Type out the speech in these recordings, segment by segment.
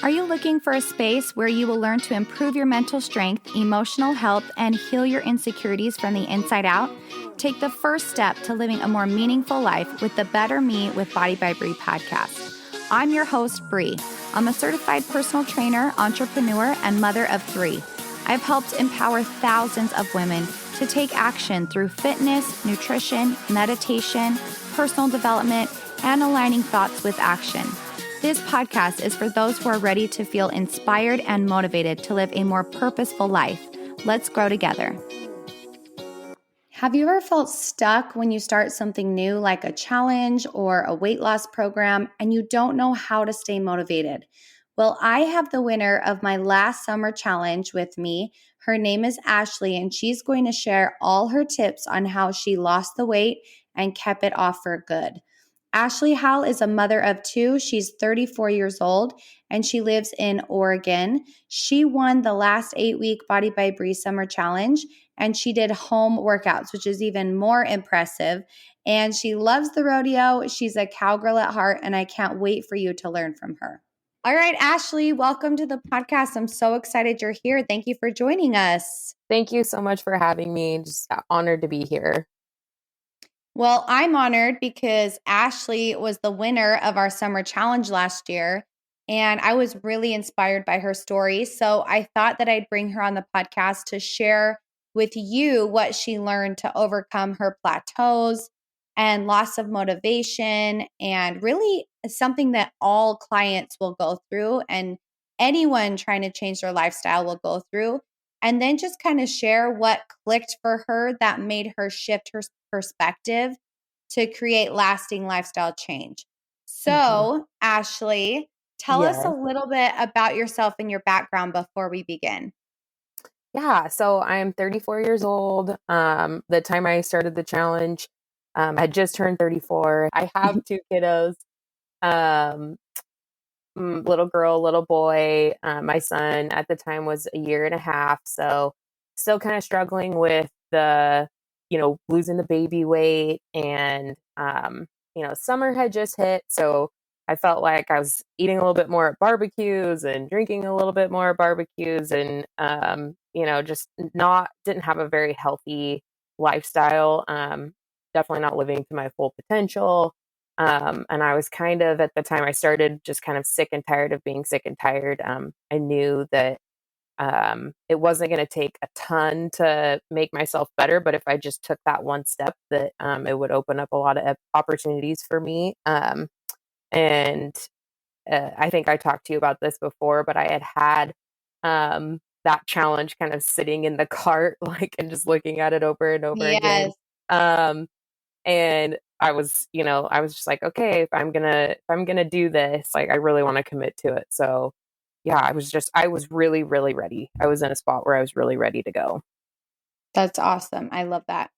Are you looking for a space where you will learn to improve your mental strength, emotional health, and heal your insecurities from the inside out? Take the first step to living a more meaningful life with the Better Me with Body by Bree podcast. I'm your host, Bree. I'm a certified personal trainer, entrepreneur, and mother of 3. I've helped empower thousands of women to take action through fitness, nutrition, meditation, personal development, and aligning thoughts with action. This podcast is for those who are ready to feel inspired and motivated to live a more purposeful life. Let's grow together. Have you ever felt stuck when you start something new, like a challenge or a weight loss program, and you don't know how to stay motivated? Well, I have the winner of my last summer challenge with me. Her name is Ashley, and she's going to share all her tips on how she lost the weight and kept it off for good. Ashley Howell is a mother of 2. She's 34 years old and she lives in Oregon. She won the last 8-week Body by Bree Summer Challenge and she did home workouts, which is even more impressive. And she loves the rodeo. She's a cowgirl at heart and I can't wait for you to learn from her. All right, Ashley, welcome to the podcast. I'm so excited you're here. Thank you for joining us. Thank you so much for having me. Just honored to be here. Well, I'm honored because Ashley was the winner of our summer challenge last year, and I was really inspired by her story. So I thought that I'd bring her on the podcast to share with you what she learned to overcome her plateaus and loss of motivation, and really something that all clients will go through and anyone trying to change their lifestyle will go through. And then just kind of share what clicked for her that made her shift her perspective to create lasting lifestyle change. So, Ashley, tell us a little bit about yourself and your background before we begin. Yeah, so I'm 34 years old. The time I started the challenge, I had just turned 34. I have 2 kiddos, little girl, little boy. My son at the time was a year and a half, so still kind of struggling with the, losing the baby weight. And, summer had just hit, so I felt like I was eating a little bit more at barbecues and drinking a little bit more at barbecues and, just didn't have a very healthy lifestyle. Definitely not living to my full potential. And I was kind of, at the time I started, just kind of sick and tired of being sick and tired. I knew that it wasn't going to take a ton to make myself better, but if I just took that one step, that it would open up a lot of opportunities for me. And I think I talked to you about this before, but I had that challenge kind of sitting in the cart, and just looking at it over and over again. And I was just like, okay, if I'm gonna do this, I really want to commit to it. So yeah, I was really, really ready. I was in a spot where I was really ready to go. That's awesome. I love that.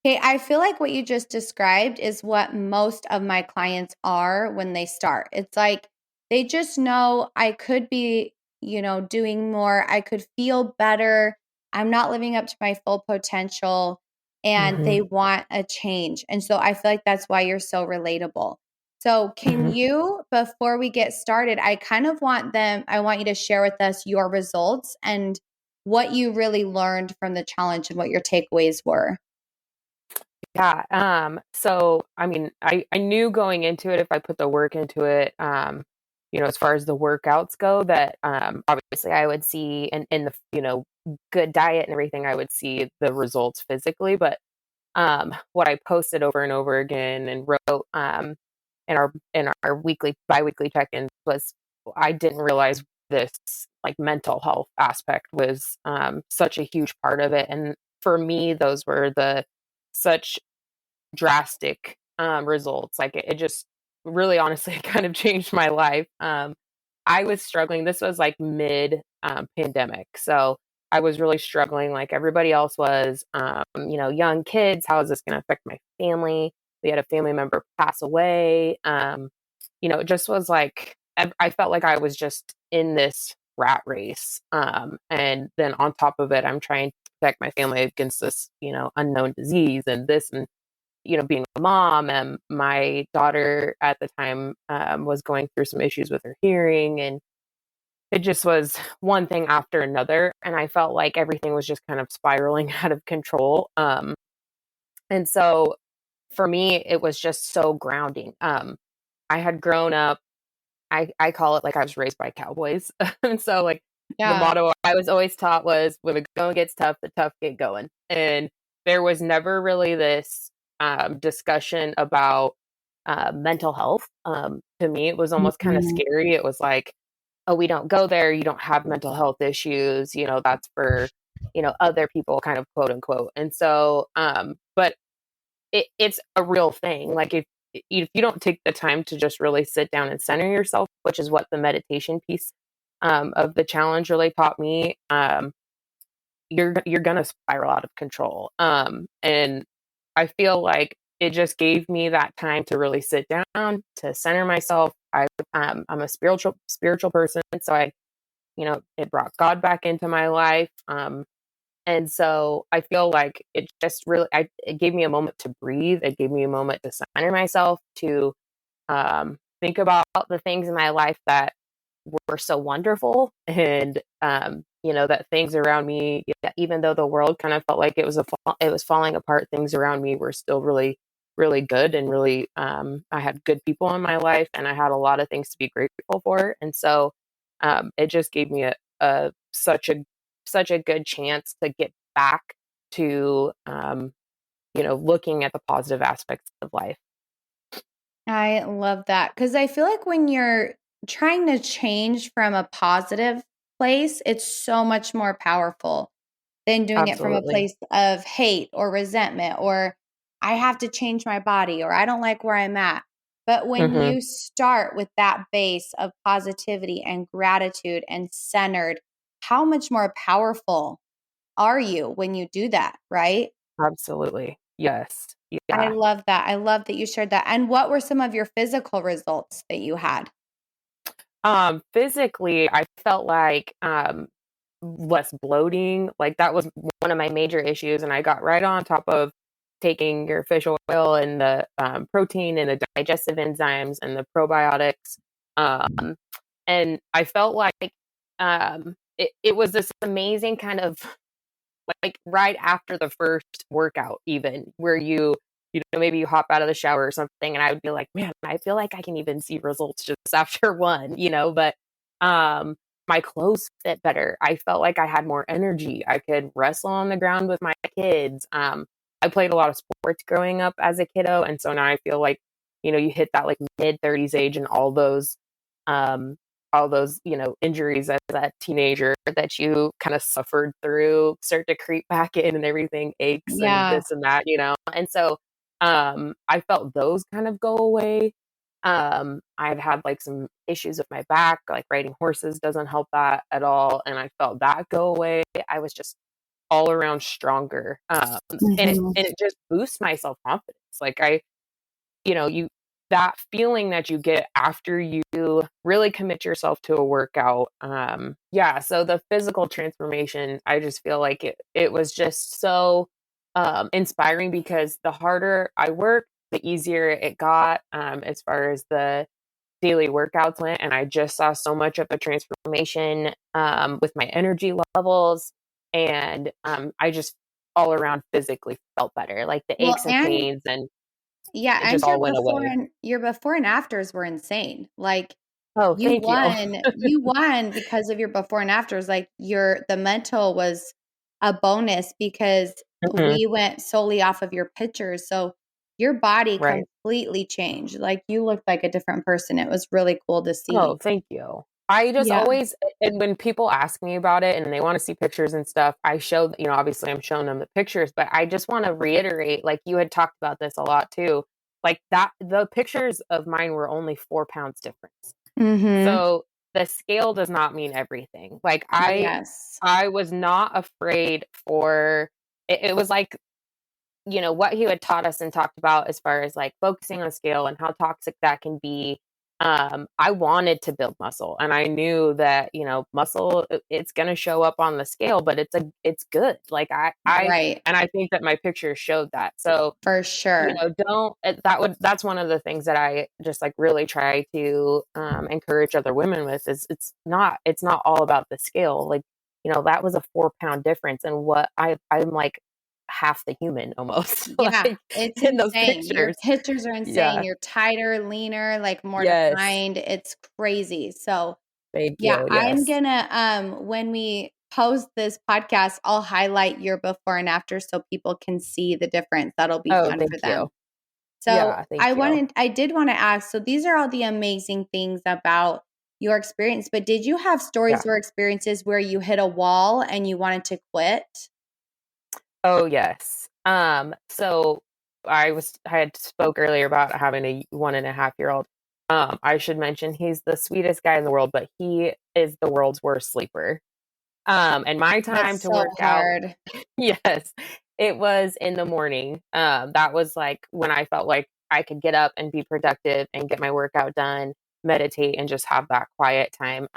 Okay, I feel like what you just described is what most of my clients are when they start. It's like they just know I could be, doing more. I could feel better. I'm not living up to my full potential and they want a change. And so I feel like that's why you're so relatable. So can you, before we get started, I want you to share with us your results and what you really learned from the challenge and what your takeaways were. Yeah. So, I mean, I knew going into it, if I put the work into it, as far as the workouts go, that, obviously I would see in the, good diet and everything, I would see the results physically. But, what I posted over and over again and wrote, in our biweekly check-ins was, I didn't realize this mental health aspect was, such a huge part of it. And for me, those were such drastic results. It just really honestly kind of changed my life. I was struggling. This was mid pandemic. So I was really struggling like everybody else was. Young kids, how is this going to affect my family? We had a family member pass away. It just was I felt like I was just in this rat race. And then on top of it, I'm trying to protect my family against this, unknown disease and this and being a mom. And my daughter at the time was going through some issues with her hearing, and it just was one thing after another. And I felt like everything was just kind of spiraling out of control. And so for me, it was just so grounding. I had grown up, I call it like I was raised by cowboys. And so like the Yeah. motto I was always taught was when the going gets tough, the tough get going. And there was never really this discussion about mental health. To me, it was almost kind of Mhm. scary. It was like, oh, we don't go there. You don't have mental health issues. That's for, other people kind of quote unquote. And so, but it's a real thing. Like if you don't take the time to just really sit down and center yourself, which is what the meditation piece of the challenge really taught me, you're gonna spiral out of control. And I feel like it just gave me that time to really sit down, to center myself. I'm a spiritual person, so it brought God back into my life. And so I feel like it just really, it gave me a moment to breathe. It gave me a moment to center myself, to think about the things in my life that were so wonderful. And, that things around me, yeah, even though the world kind of felt like it was falling apart, things around me were still really, really good. And really, I had good people in my life, and I had a lot of things to be grateful for. And so it just gave me a such a good chance to get back to, looking at the positive aspects of life. I love that because I feel like when you're trying to change from a positive place, it's so much more powerful than doing it from a Absolutely. place of hate or resentment or I have to change my body or I don't like where I'm at. But when Hmm. you start with that base of positivity and gratitude and centered, how much more powerful are you when you do that, right? Absolutely. Yes. I Yeah. love that. I love that you shared that. And what were some of your physical results that you had? Physically, I felt like less bloating. Like that was one of my major issues, and I got right on top of taking your fish oil and the protein and the digestive enzymes and the probiotics. Um, and I felt like it was this amazing kind of like right after the first workout, even where maybe you hop out of the shower or something, and I would be like, man, I feel like I can even see results just after one, but um my clothes fit better. I felt like I had more energy. I could wrestle on the ground with my kids. I played a lot of sports growing up as a kiddo, and so now I feel like you hit that like mid 30s age, and um all those injuries as a teenager that you kind of suffered through start to creep back in, and everything aches and Yeah. this and that, and so I felt those kind of go away. I've had like some issues with my back, like riding horses doesn't help that at all, and I felt that go away. I was just all around stronger, and it Mhm. and it just boosts my self confidence. Like you that feeling that you get after you really commit yourself to a workout. Yeah, so the physical transformation, I just feel like it was just so inspiring, because the harder I worked, the easier it got, as far as the daily workouts went, and I just saw so much of a transformation with my energy levels, and I just all around physically felt better, like the Well, aches and and pains, and yeah, it and just all went away. your before and afters were insane. Like Oh, thank you. you won because of your before and afters. Like the mental was a bonus because Mhm. we went solely off of your pictures. So your body Right. completely changed. Like you looked like a different person. It was really cool to Oh, see. thank you. I just Yeah. always, and when people ask me about it and they wanna see pictures and stuff, I show obviously I'm showing them the pictures, but I just wanna reiterate, like, you had talked about this a lot too, like, that the pictures of mine were only 4 pounds difference. Mhm. So, the scale does not mean everything. Like, Yes. I was not afraid for it was like, what he had taught us and talked about as far as, like, focusing on scale and how toxic that can be. I wanted to build muscle, and I knew that, muscle, it's going to show up on the scale, but it's good. Like Right. and I think that my pictures showed that. So, For sure. don't, that's one of the things that I just like really try to, encourage other women with is it's not all about the scale. Like, that was a 4 pound difference. And I'm like half the human almost Yeah, like it's in those insane. Your pictures. pictures are insane. Yeah. You're tighter, leaner, like more Yes. defined. It's crazy. So, Thank yeah, you. I'm Yes. gonna when we post this podcast, I'll highlight your before and after so people can see the difference. That'll be Oh, fun for thank them. you. So, Yeah, thank you. I did want to ask, so these are all the amazing things about your experience, but did you have stories Yeah. or experiences where you hit a wall and you wanted to quit? Oh, yes. So I had spoke earlier about having a 1.5-year-old. I should mention he's the sweetest guy in the world, but he is the world's worst sleeper. And my time That's to so work out, hard. yes, it was in the morning. That was like when I felt like I could get up and be productive and get my workout done, meditate, and just have that quiet time.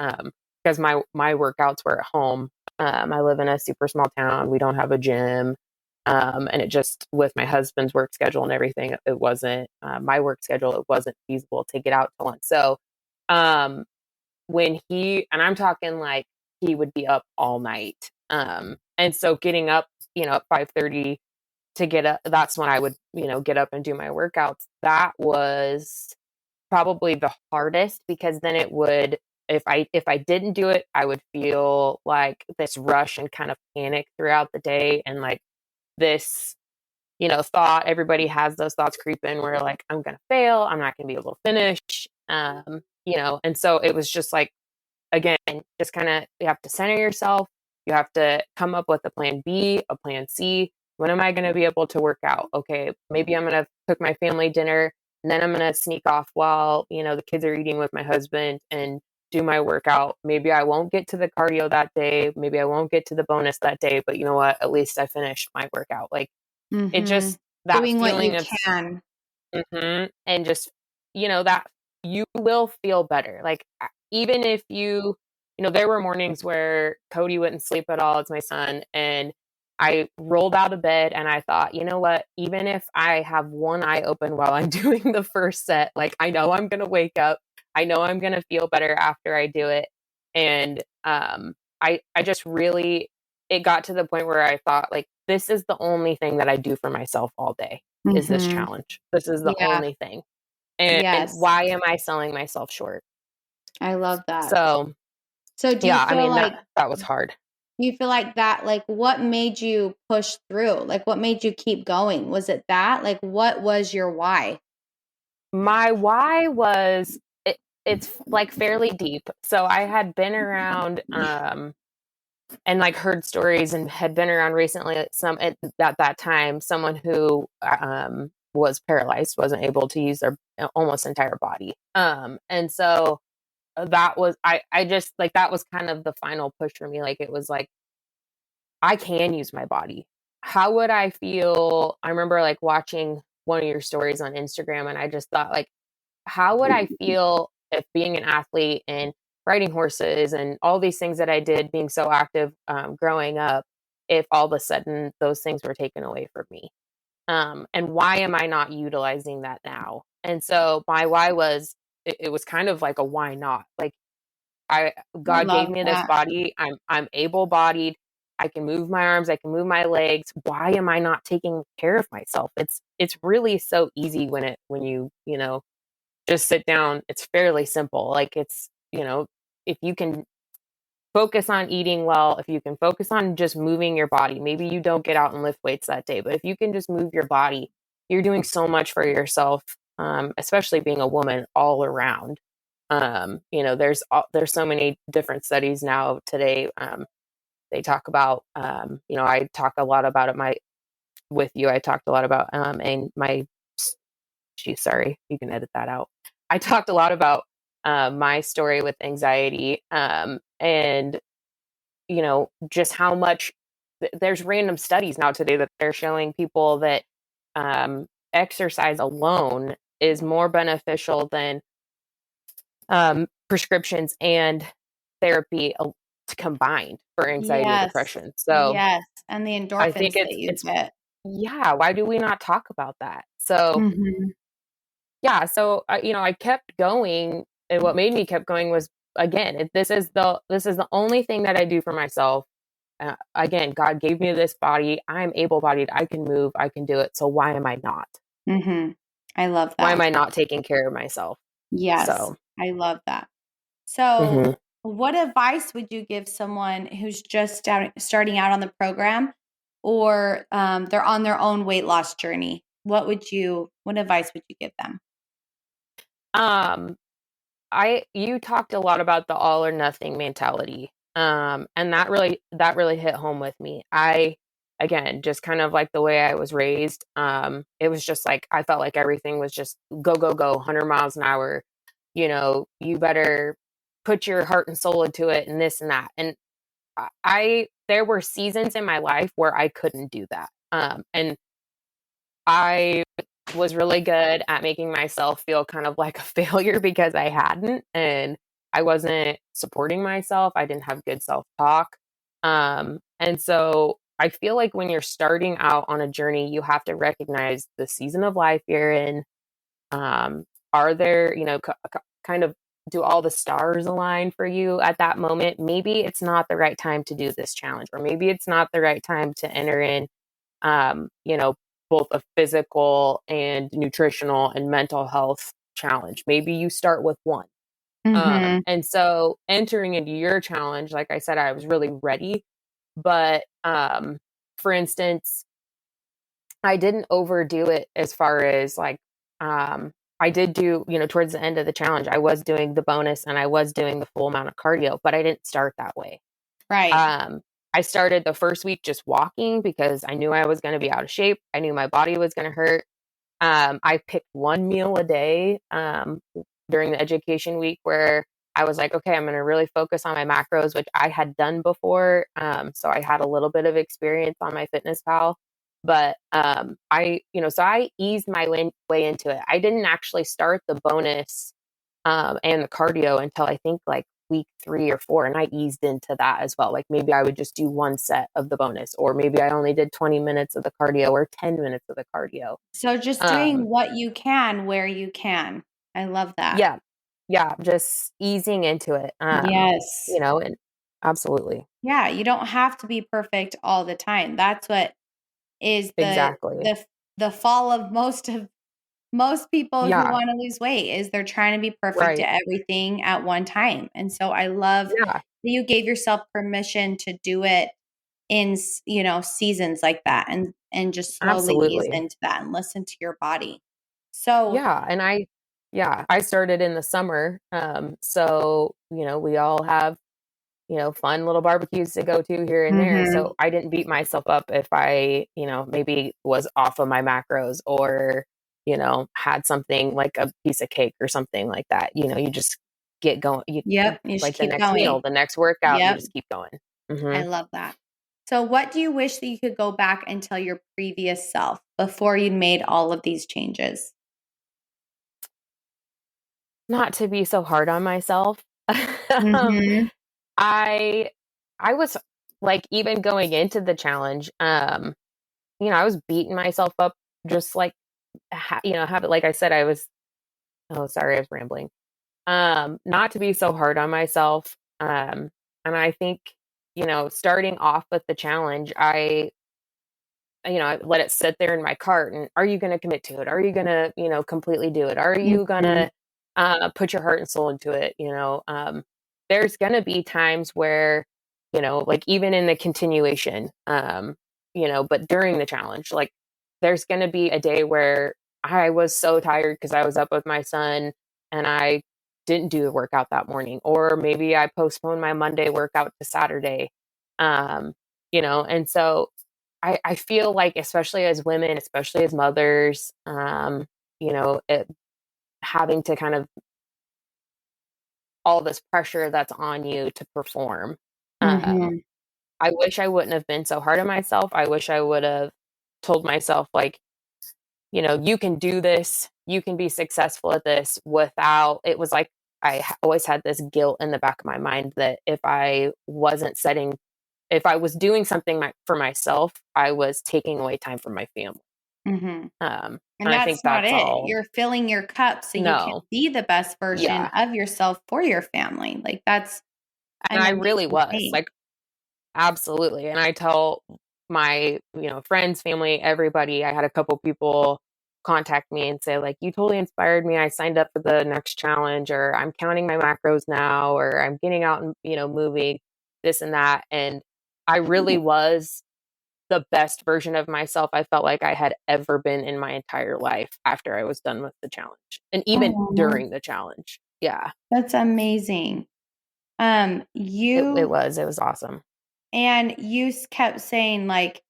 Because my workouts were at home. I live in a super small town. We don't have a gym. And it just, with my husband's work schedule and everything, it wasn't my work schedule. It wasn't feasible to get out to lunch. So, um, and I'm talking like he would be up all night. And so getting up, at 5:30 to get up, that's when I would, get up and do my workouts. That was probably the hardest because then it would, if I didn't do it, I would feel like this rush and kind of panic throughout the day, and like this, thought, everybody has those thoughts creep in where like, I'm going to fail. I'm not going to be able to finish. And so it was just like, again, just kind of, you have to center yourself. You have to come up with a plan B, a plan C. When am I going to be able to work out? Okay, maybe I'm going to cook my family dinner, and then I'm going to sneak off while, the kids are eating with my husband and do my workout. Maybe I won't get to the cardio that day. Maybe I won't get to the bonus that day, but you know what? At least I finished my workout. Like, it Mhm. just, that Doing what you feeling of, can. and just, that you will feel better. Like, even if there were mornings where Cody wouldn't sleep at all. It's my son. And I rolled out of bed and I thought, you know what? Even if I have one eye open while I'm doing the first set, like, I know I'm going to wake up. I know I'm going to feel better after I do it. And, I just really, it got to the point where I thought, like, this is the only thing that I do for myself all day is this Mhm. challenge. This is the Yeah. only thing. And Yes. why am I selling myself short? I love that. So, So do you yeah, I feel mean, like that was hard. that like what made you push through? Like what made you keep going? Was it that? Like what was your why? My why was, it's like fairly deep. So I had been around, and like heard stories, and had been around recently, at that time, someone who, was paralyzed, wasn't able to use their almost entire body. And so that was, I just like, that was kind of the final push for me. Like, it was like, I can use my body. How would I feel? I remember like watching one of your stories on Instagram, and I just thought, like, how would I feel if being an athlete and riding horses and all these things that I did, being so active, growing up, if all of a sudden those things were taken away from me? And why am I not utilizing that now? And so my why was, it was kind of like a why not? Like, God gave Love me this that. body. I'm able-bodied. I can move my arms, I can move my legs. Why am I not taking care of myself? It's really so easy when you just sit down. It's fairly simple. Like, it's, if you can focus on eating well, if you can focus on just moving your body, maybe you don't get out and lift weights that day, but if you can just move your body, you're doing so much for yourself, especially being a woman all around. There's so many different studies now today. They talk about, I talk a lot about it. With you, I talked a lot about, and my, geez, sorry, you can edit that out. I talked a lot about, my story with anxiety, and just how much, there's random studies now today that they're showing people that, exercise alone is more beneficial than prescriptions and therapy combined for anxiety and Yes. depression. So Yes. And the I think endorphins that you it's get. yeah, why do we not talk about that? So Mhm. yeah, so I kept going, and what made me kept going was, again, this is the only thing that I do for myself. Again, God gave me this body. I'm able-bodied. I can move. I can do it. So why am I not? Mhm. I love Why am that. I not taking care of myself? Yes. So, I love that. So, mhm. what advice would you give someone who's just starting out on the program, or they're on their own weight loss journey? What advice would you give them? um, you talked a lot about the all or nothing mentality. And that really hit home with me. Again, just kind of like the way I was raised, it was just like I felt like everything was just go, go, go, 100 miles an hour. You better put your heart and soul into it and this and that. And there were seasons in my life where I couldn't do that. And I was really good at making myself feel kind of like a failure because I hadn't, and I wasn't supporting myself. I didn't have good self-talk. And so I feel like when you're starting out on a journey, you have to recognize the season of life you're in. Um, are there, kind of, do all the stars align for you at that moment? Maybe it's not the right time to do this challenge, or maybe it's not the right time to enter in, um, you know, both a physical and nutritional and mental health challenge. Maybe you start with one. Mhm. And so entering into your challenge, like I said, I was really ready. But for instance, I didn't overdo it as far as like, I did do, towards the end of the challenge, I was doing the bonus and I was doing the full amount of cardio, but I didn't start that way. Right. Um, I started the first week just walking because I knew I was going to be out of shape. I knew my body was going to hurt. I picked one meal a day during the education week where I was like, okay, I'm going to really focus on my macros, which I had done before. So I had a little bit of experience on my Fitness Pal. But so I eased my way into it. I didn't actually start the bonus and the cardio until I think like week 3 or 4. And I eased into that as well. Like maybe I would just do one set of the bonus, or maybe I only did 20 minutes of the cardio or 10 minutes of the cardio. So just Um, doing what you can where you can. I love that. yeah, yeah, just easing into it. Yes. And absolutely. Yeah, you don't have to be perfect all the time. That's what is Exactly. the fall of most people who Yeah, wanna lose weight is they're trying to be perfect right. at everything at one time, and so I love that Yeah, you gave yourself permission to do it in seasons like that, and just slowly ease absolutely. into that and listen to your body. So Yeah, and I started in the summer. So, we all have, fun little barbecues to go to here and there. mhm. So I didn't beat myself up if I, maybe was off of my macros, or, had something like a piece of cake or something like that. You just get going. Yep, you just Like the keep next meal, going. the next workout, you Yep, just keep going. I Hmm. love that. So what do you wish that you could go back and tell your previous self before you made all of these changes? Not to be so hard on myself. um, Mhm, I I was like, even going into the challenge, I was beating myself up, just like have it. Like I said, I was. Oh, sorry, I was rambling. Not to be so hard on myself. And I think, starting off with the challenge, I let it sit there in my cart. And are you going to commit to it? Are you going to, completely do it? Are you going mhm. to put your heart and soul into it? There's going to be times where, like even in the continuation, but during the challenge, like there's going to be a day where I was so tired because I was up with my son and I didn't do the workout that morning, or maybe I postponed my Monday workout to Saturday. And so I feel like, especially as women, especially as mothers, having to kind of all this pressure that's on you to perform. Um, Mhm. I wish I wouldn't have been so hard on myself. I wish I would have told myself, like, you can do this, you can be successful at this, without it was like always had this guilt in the back of my mind that if I was doing something for myself, I was taking away time from my family. Mm-hmm. And And I think that's not that's it. all. You're filling your cup so you can No. be the best version Yeah. of yourself for your family. Like that's And an I really amazing was thing. like, absolutely. And I tell my, friends, family, everybody, I had a couple people contact me and say like, you totally inspired me. I signed up for the next challenge, or I'm counting my macros now, or I'm getting out and, moving, this and that. And I really was the best version of myself I felt like I had ever been in my entire life after I was done with the challenge, and even Oh, during the challenge. Yeah, that's amazing. it You was, it was awesome. and you kept saying like,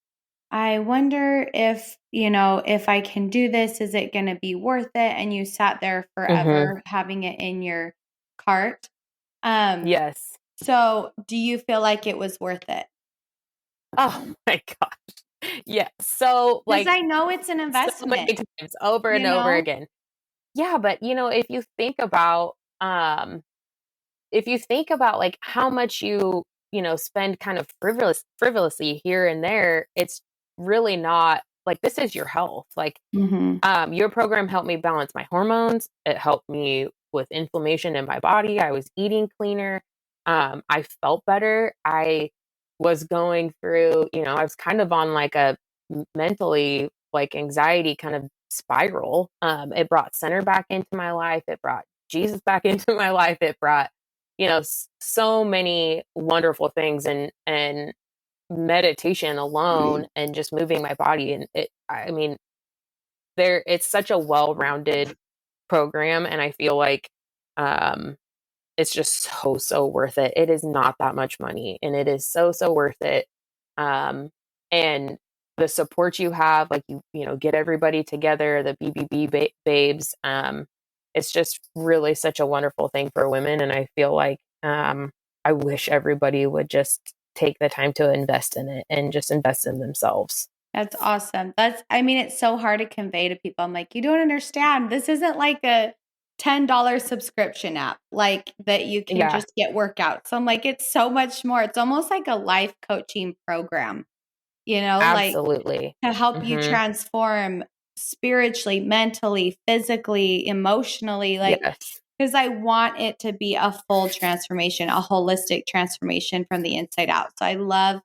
I wonder if, if I can do this, is it going to be worth it? And you sat there Hmm. forever having it in your cart. Um, Yes. so do you feel like it was worth it? Oh my gosh. Yeah. So Because like I know it's an so many investment, times over you and over know? again. Yeah, but if you think about like how much spend kind of frivolously here and there, it's really not like, this is your health. Like, Mhm. your program helped me balance my hormones. It helped me with inflammation in my body. I was eating cleaner. I felt better. I was going through, I was kind of on like a mentally like anxiety kind of spiral. It brought center back into my life. It brought Jesus back into my life. It brought, so many wonderful things, and meditation alone and just moving my body. And I mean, it's such a well-rounded program, and I feel like um it's just so worth it. It is not that much money, and it is so worth it. And the support you have, like, get everybody together, the babes. It's just really such a wonderful thing for women, and I feel like I wish everybody would just take the time to invest in it and just invest in themselves. That's awesome. It's so hard to convey to people. I'm like, you don't understand. This isn't like a $10 subscription app, like that you can Yeah, just get workouts. So I'm like, it's so much more. It's almost like a life coaching program, like absolutely. to help you Hmm. transform spiritually, mentally, physically, emotionally, like Yes. because I want it to be a full transformation, a holistic transformation from the inside out. So I love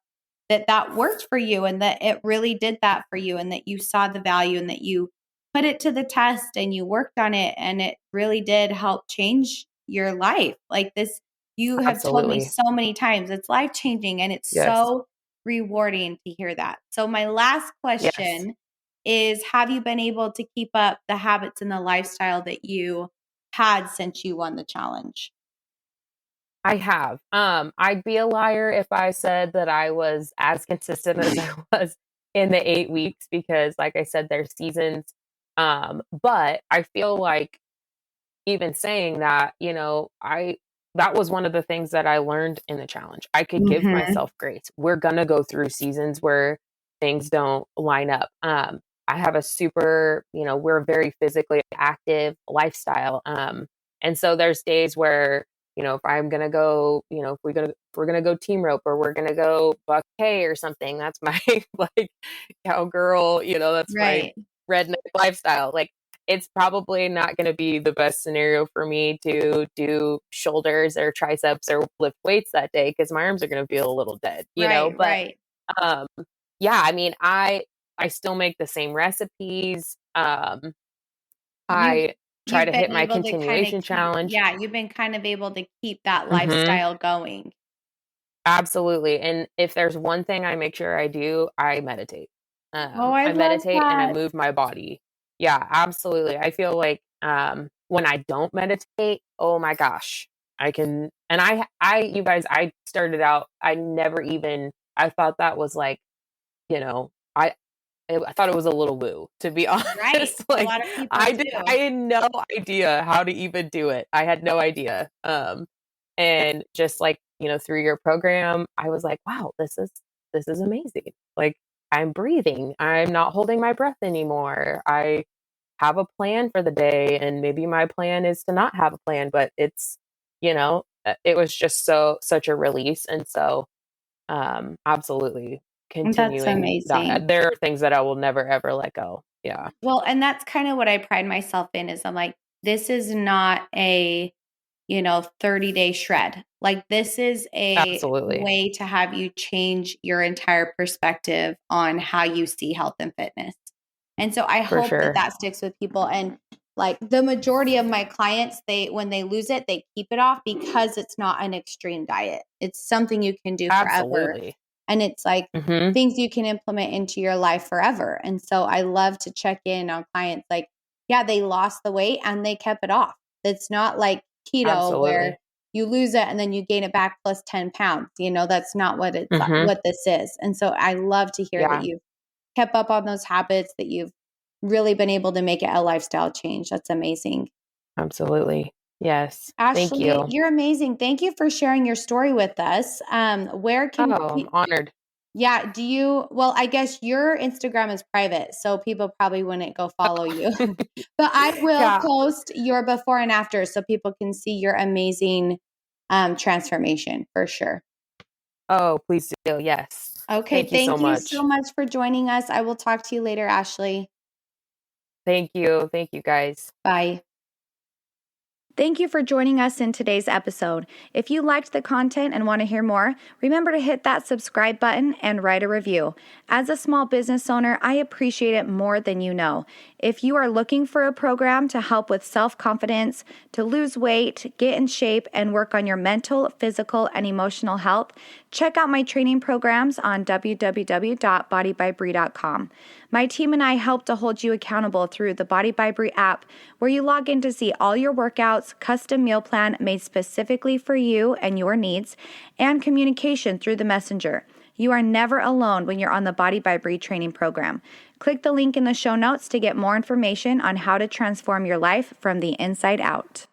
that that worked for you and that it really did that for you and that you saw the value and that you put it to the test and you worked on it and it really did help change your life. Like this, you have told me Absolutely. so many times it's life changing and it's Yes. so rewarding to hear that. So, my last Yes, question is, have you been able to keep up the habits and the lifestyle that you had since you won the challenge? I have. I'd be a liar if I said that I was as consistent as I was in the 8 weeks, because like I said, there's seasons. But I feel like, even saying that, that was one of the things that I learned in the challenge. I could give Mhm. myself grace. We're gonna go through seasons where things don't line up. I have a super, we're a very physically active lifestyle. And so there's days where, if I'm gonna go, if we're gonna go team rope, or we're gonna go buck hay or something, that's my like cowgirl, that's my Right. redneck lifestyle. Like, it's probably not going to be the best scenario for me to do shoulders or triceps or lift weights that day, because my arms are going to feel a little dead, Right, but right. um yeah, I mean, I still make the same recipes. You've I try you've to hit been my able to kind of continuation keep challenge. yeah, you've been kind of able to keep that Mhm. lifestyle going. Absolutely. And if there's one thing I make sure I do, I meditate. Oh, I I love meditate and I that. move my body. Yeah, absolutely. I feel like when I don't meditate, oh my gosh, I can. And you guys, I started out, I thought that was like, you know, I I thought it was a little woo, to be Right. honest. A Like, lot of people I do. had no idea how to even do it. I had no idea. And just like, through your program, I was like, wow, this is amazing. Like, I'm breathing. I'm not holding my breath anymore. have a plan for the day, and maybe my plan is to not have a plan, but it's, it was just such a release. And so, absolutely That's continuing amazing. that. There are things that I will never, ever let go. Yeah, Well, and that's kind of what I pride myself in is I'm like, this is not a, 30-day shred. Like this is a absolutely. way to have you change your entire perspective on how you see health and fitness. And so I For hope that sure. that sticks with people. And like the majority of my clients, when they lose it, they keep it off because it's not an extreme diet. It's something you can do forever. Absolutely. And it's like Hmm. things you can implement into your life forever. And so I love to check in on clients like, yeah, they lost the weight and they kept it off. It's not like keto where Absolutely. you lose it and then you gain it back plus 10 pounds. That's not Hmm. what this is. And so I love to hear that Yeah, you've kept up on those habits, that you've really been able to make it a lifestyle change. That's amazing. absolutely. Yes. Thank Ashley, you. you're amazing. Thank you for sharing your story with us. Where can Oh, I'm honored. yeah, well, I guess your Instagram is private, so people probably wouldn't go follow you. But I will Yeah. post your before and after so people can see your amazing transformation for sure. Oh, please do. Yes. Okay, Thank you so thank you so much. much for joining us. I will talk to you later, Ashley. Thank you. Thank you, guys. Bye. Thank you for joining us in today's episode. If you liked the content and want to hear more, remember to hit that subscribe button and write a review. As a small business owner, I appreciate it more than you know. If you are looking for a program to help with self-confidence, to lose weight, get in shape, and work on your mental, physical, and emotional health, check out my training programs on www.bodybybree.com. My team and I help to hold you accountable through the Body by Bree app, where you log in to see all your workouts, custom meal plan made specifically for you and your needs, and communication through the messenger. You are never alone when you're on the Body by Bree training program. Click the link in the show notes to get more information on how to transform your life from the inside out.